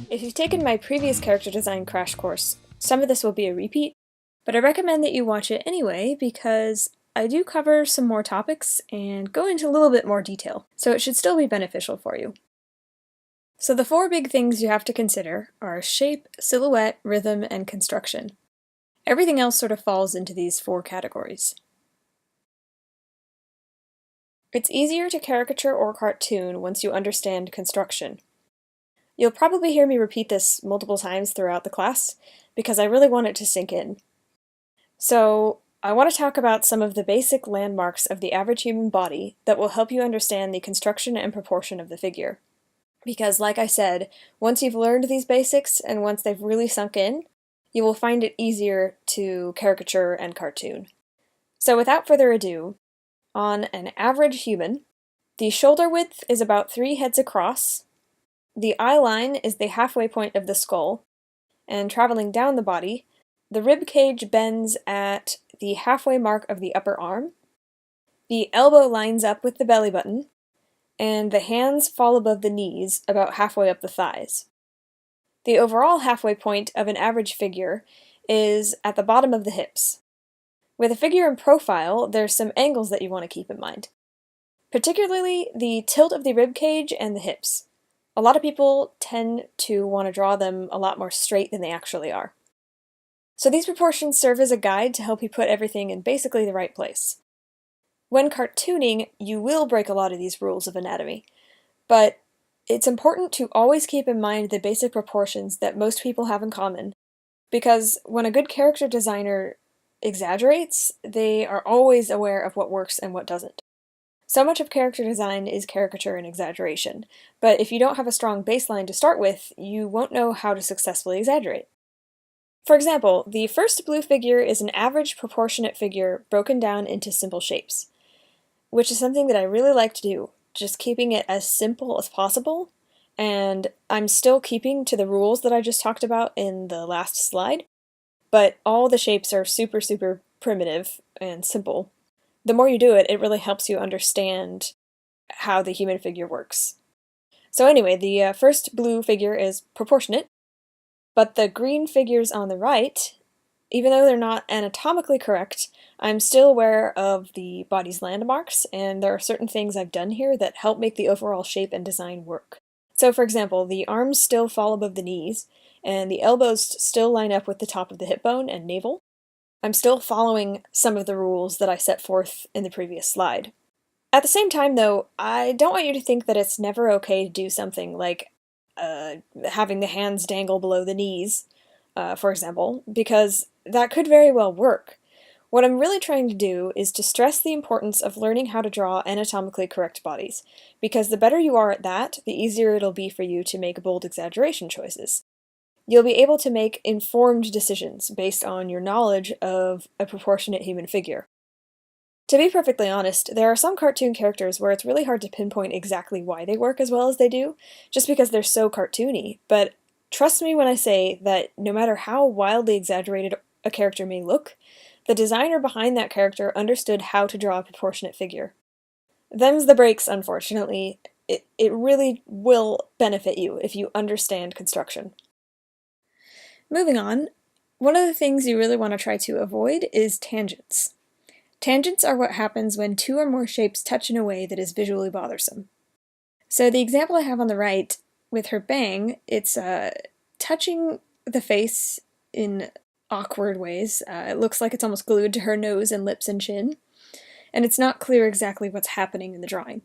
If you've taken my previous character design crash course, some of this will be a repeat, but I recommend that you watch it anyway because I do cover some more topics and go into a little bit more detail, so it should still be beneficial for you. So the 4 big things you have to consider are shape, silhouette, rhythm, and construction. Everything else sort of falls into these 4 categories. It's easier to caricature or cartoon once you understand construction. You'll probably hear me repeat this multiple times throughout the class, because I really want it to sink in. So, I want to talk about some of the basic landmarks of the average human body that will help you understand the construction and proportion of the figure. Because, like I said, once you've learned these basics, and once they've really sunk in, you will find it easier to caricature and cartoon. So without further ado, on an average human, the shoulder width is about 3 heads across, the eye line is the halfway point of the skull, and traveling down the body, the rib cage bends at the halfway mark of the upper arm, the elbow lines up with the belly button, and the hands fall above the knees about halfway up the thighs. The overall halfway point of an average figure is at the bottom of the hips. With a figure in profile, there's some angles that you want to keep in mind, particularly the tilt of the rib cage and the hips. A lot of people tend to want to draw them a lot more straight than they actually are. So these proportions serve as a guide to help you put everything in basically the right place. When cartooning, you will break a lot of these rules of anatomy, but it's important to always keep in mind the basic proportions that most people have in common, because when a good character designer exaggerates, they are always aware of what works and what doesn't. So much of character design is caricature and exaggeration, but if you don't have a strong baseline to start with, you won't know how to successfully exaggerate. For example, the first blue figure is an average proportionate figure broken down into simple shapes, which is something that I really like to do, just keeping it as simple as possible, and I'm still keeping to the rules that I just talked about in the last slide, but all the shapes are super primitive and simple. The more you do it, it really helps you understand how the human figure works. So anyway, the first blue figure is proportionate, but the green figures on the right, even though they're not anatomically correct, I'm still aware of the body's landmarks, and there are certain things I've done here that help make the overall shape and design work. So for example, the arms still fall above the knees, and the elbows still line up with the top of the hip bone and navel. I'm still following some of the rules that I set forth in the previous slide. At the same time, though, I don't want you to think that it's never okay to do something like having the hands dangle below the knees, for example, because that could very well work. What I'm really trying to do is to stress the importance of learning how to draw anatomically correct bodies, because the better you are at that, the easier it'll be for you to make bold exaggeration choices. You'll be able to make informed decisions based on your knowledge of a proportionate human figure. To be perfectly honest, there are some cartoon characters where it's really hard to pinpoint exactly why they work as well as they do, just because they're so cartoony, but trust me when I say that no matter how wildly exaggerated a character may look, the designer behind that character understood how to draw a proportionate figure. Them's the breaks, unfortunately. It really will benefit you if you understand construction. Moving on, one of the things you really want to try to avoid is tangents. Tangents are what happens when 2 or more shapes touch in a way that is visually bothersome. So the example I have on the right, with her bang, it's touching the face in awkward ways. It looks like it's almost glued to her nose and lips and chin, and it's not clear exactly what's happening in the drawing.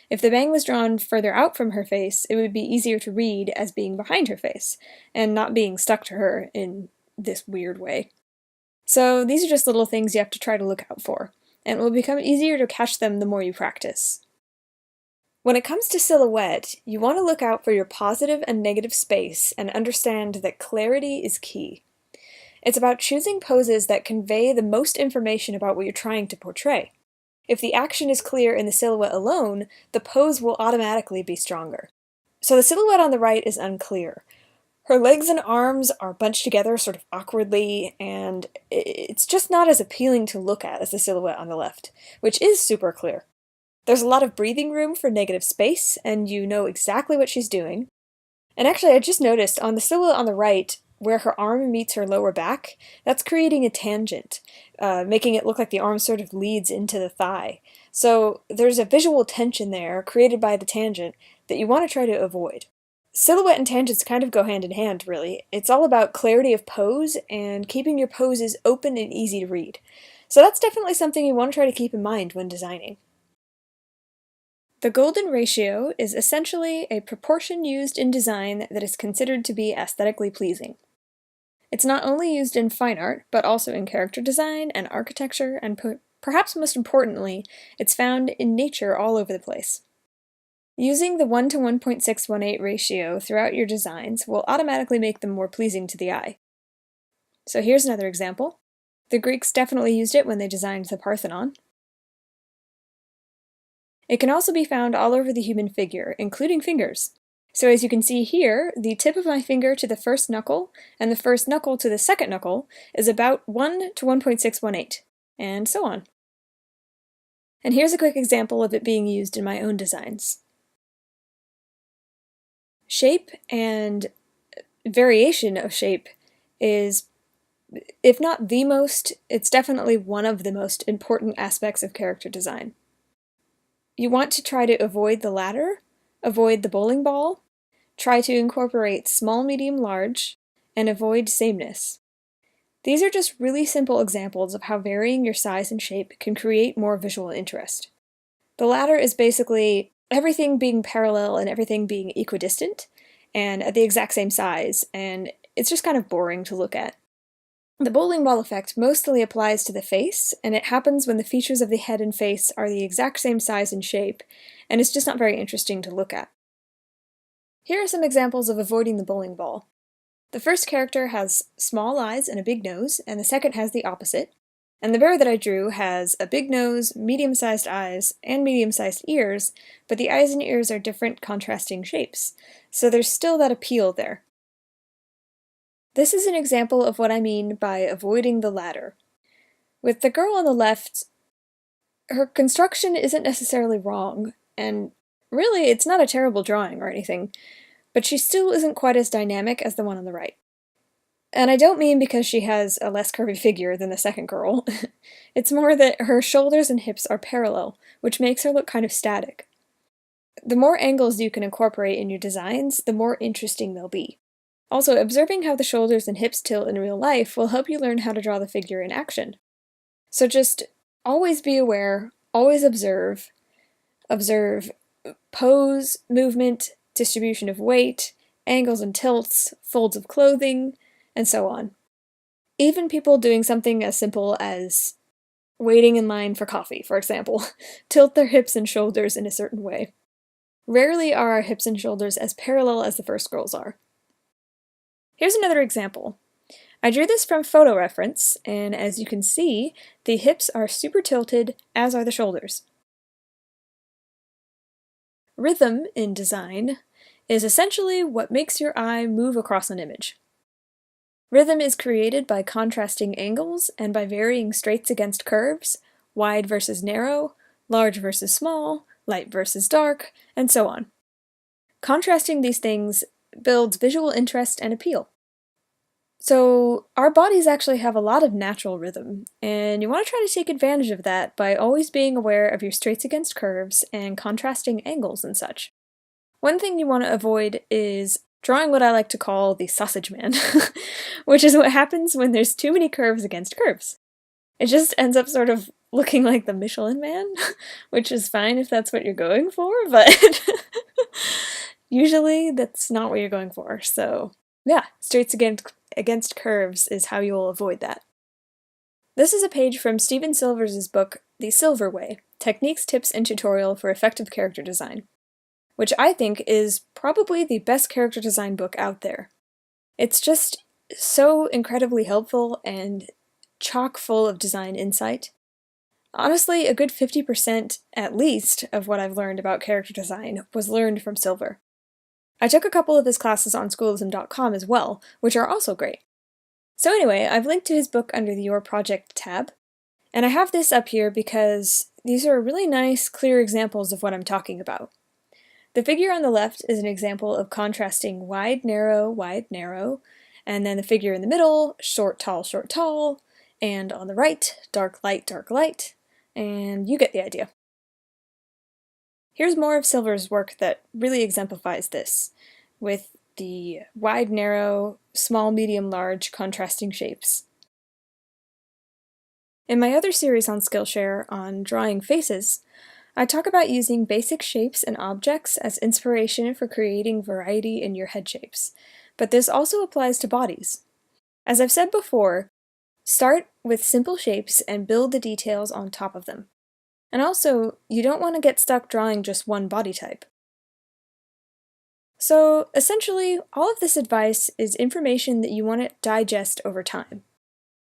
If the bang was drawn further out from her face, it would be easier to read as being behind her face, and not being stuck to her in this weird way. So these are just little things you have to try to look out for, and it will become easier to catch them the more you practice. When it comes to silhouette, you want to look out for your positive and negative space and understand that clarity is key. It's about choosing poses that convey the most information about what you're trying to portray. If the action is clear in the silhouette alone, the pose will automatically be stronger. So the silhouette on the right is unclear. Her legs and arms are bunched together sort of awkwardly, and it's just not as appealing to look at as the silhouette on the left, which is super clear. There's a lot of breathing room for negative space, and you know exactly what she's doing. And actually, I just noticed on the silhouette on the right, where her arm meets her lower back, that's creating a tangent, making it look like the arm sort of leads into the thigh. So there's a visual tension there created by the tangent that you want to try to avoid. Silhouette and tangents kind of go hand in hand, really. It's all about clarity of pose and keeping your poses open and easy to read. So that's definitely something you want to try to keep in mind when designing. The golden ratio is essentially a proportion used in design that is considered to be aesthetically pleasing. It's not only used in fine art, but also in character design and architecture, and perhaps most importantly, it's found in nature all over the place. Using the 1 to 1.618 ratio throughout your designs will automatically make them more pleasing to the eye. So here's another example. The Greeks definitely used it when they designed the Parthenon. It can also be found all over the human figure, including fingers. So as you can see here, the tip of my finger to the first knuckle and the first knuckle to the second knuckle is about 1 to 1.618, and so on. And here's a quick example of it being used in my own designs. Shape and variation of shape is, if not the most, it's definitely one of the most important aspects of character design. You want to try to avoid the latter, avoid the bowling ball, try to incorporate small, medium, large, and avoid sameness. These are just really simple examples of how varying your size and shape can create more visual interest. The latter is basically everything being parallel and everything being equidistant, and at the exact same size, and it's just kind of boring to look at. The bowling ball effect mostly applies to the face, and it happens when the features of the head and face are the exact same size and shape, and it's just not very interesting to look at. Here are some examples of avoiding the bowling ball. The first character has small eyes and a big nose, and the second has the opposite. And the bear that I drew has a big nose, medium-sized eyes, and medium-sized ears, but the eyes and ears are different contrasting shapes, so there's still that appeal there. This is an example of what I mean by avoiding the latter. With the girl on the left, her construction isn't necessarily wrong, and really it's not a terrible drawing or anything, but she still isn't quite as dynamic as the one on the right. And I don't mean because she has a less curvy figure than the second girl. It's more that her shoulders and hips are parallel, which makes her look kind of static. The more angles you can incorporate in your designs, the more interesting they'll be. Also, observing how the shoulders and hips tilt in real life will help you learn how to draw the figure in action. So just always be aware, always observe. Observe pose, movement, distribution of weight, angles and tilts, folds of clothing, and so on. Even people doing something as simple as waiting in line for coffee, for example, tilt their hips and shoulders in a certain way. Rarely are our hips and shoulders as parallel as the first girl's are. Here's another example. I drew this from photo reference, and as you can see, the hips are super tilted, as are the shoulders. Rhythm in design is essentially what makes your eye move across an image. Rhythm is created by contrasting angles and by varying straights against curves, wide versus narrow, large versus small, light versus dark, and so on. Contrasting these things builds visual interest and appeal. So our bodies actually have a lot of natural rhythm, and you want to try to take advantage of that by always being aware of your straights against curves and contrasting angles and such. One thing you want to avoid is drawing what I like to call the sausage man, which is what happens when there's too many curves against curves. It just ends up sort of looking like the Michelin Man, which is fine if that's what you're going for, but usually that's not what you're going for. So yeah, straights against curves is how you'll avoid that. This is a page from Steven Silvers' book, The Silver Way, Techniques, Tips, and Tutorial for Effective Character Design, which I think is probably the best character design book out there. It's just so incredibly helpful and chock full of design insight. Honestly, a good 50% at least of what I've learned about character design was learned from Silver. I took a couple of his classes on schoolism.com as well, which are also great. So anyway, I've linked to his book under the Your Project tab, And I have this up here because these are really nice, clear examples of what I'm talking about. The figure on the left is an example of contrasting wide, narrow, and then the figure in the middle, short, tall, and on the right, dark, light, and you get the idea. Here's more of Silver's work that really exemplifies this, with the wide, narrow, small, medium, large contrasting shapes. In my other series on Skillshare on drawing faces, I talk about using basic shapes and objects as inspiration for creating variety in your head shapes, but this also applies to bodies. As I've said before, start with simple shapes and build the details on top of them. And also, you don't want to get stuck drawing just one body type. So essentially, all of this advice is information that you want to digest over time.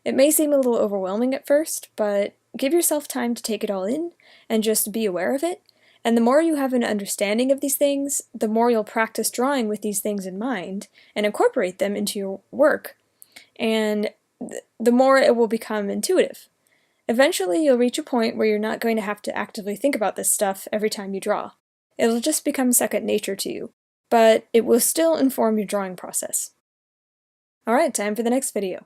It may seem a little overwhelming at first, but give yourself time to take it all in and just be aware of it. And the more you have an understanding of these things, the more you'll practice drawing with these things in mind and incorporate them into your work. And the more it will become intuitive. Eventually, you'll reach a point where you're not going to have to actively think about this stuff every time you draw. It'll just become second nature to you, but it will still inform your drawing process. Alright, time for the next video.